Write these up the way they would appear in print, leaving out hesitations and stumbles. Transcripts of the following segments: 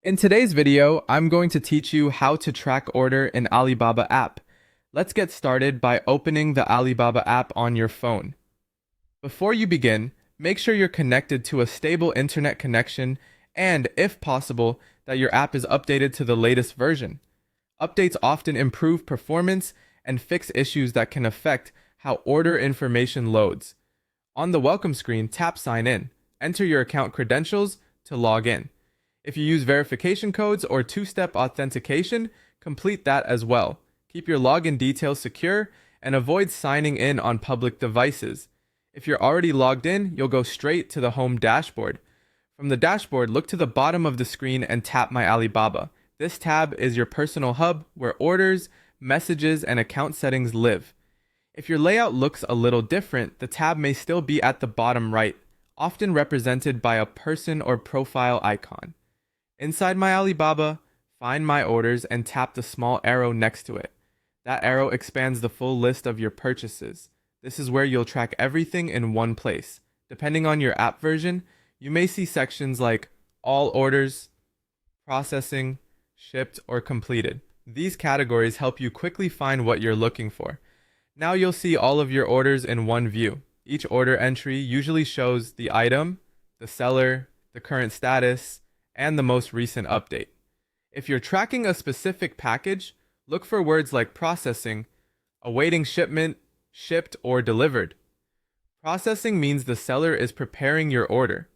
In today's video, I'm going to teach you how to track order in Alibaba app. Let's get started by opening the Alibaba app on your phone. Before you begin, make sure you're connected to a stable internet connection and, if possible, that your app is updated to the latest version. Updates often improve performance and fix issues that can affect how order information loads. On the welcome screen, tap Sign In. Enter your account credentials to log in. If you use verification codes or two-step authentication, complete that as well. Keep your login details secure and avoid signing in on public devices. If you're already logged in, you'll go straight to the home dashboard. From the dashboard, look to the bottom of the screen and tap My Alibaba. This tab is your personal hub where orders, messages, and account settings live. If your layout looks a little different, the tab may still be at the bottom right, often represented by a person or profile icon. Inside My Alibaba, find My Orders and tap the small arrow next to it. That arrow expands the full list of your purchases. This is where you'll track everything in one place. Depending on your app version, you may see sections like All Orders, Processing, Shipped, or Completed. These categories help you quickly find what you're looking for. Now you'll see all of your orders in one view. Each order entry usually shows the item, the seller, the current status, and the most recent update. If you're tracking a specific package, look for words like processing, awaiting shipment, shipped, or delivered. Processing means the seller is preparing your order.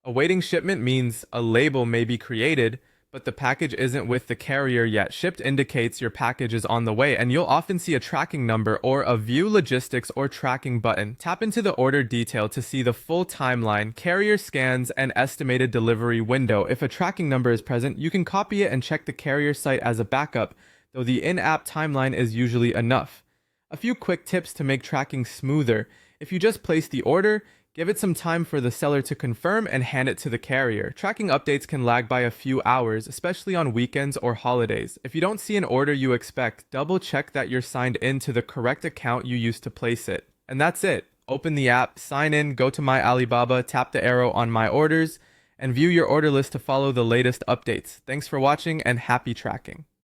Awaiting shipment means a label may be created, but the package isn't with the carrier yet. Shipped indicates your package is on the way, and you'll often see a tracking number or a View Logistics or Tracking button. Tap into the order detail to see the full timeline, carrier scans, and estimated delivery window. If a tracking number is present, you can copy it and check the carrier site as a backup, though the in-app timeline is usually enough. A few quick tips to make tracking smoother. If you just place the order, give it some time for the seller to confirm and hand it to the carrier. Tracking updates can lag by a few hours, especially on weekends or holidays. If you don't see an order you expect, double check that you're signed in to the correct account you used to place it. And that's it. Open the app, sign in, go to My Alibaba, tap the arrow on My Orders, and view your order list to follow the latest updates. Thanks for watching and happy tracking.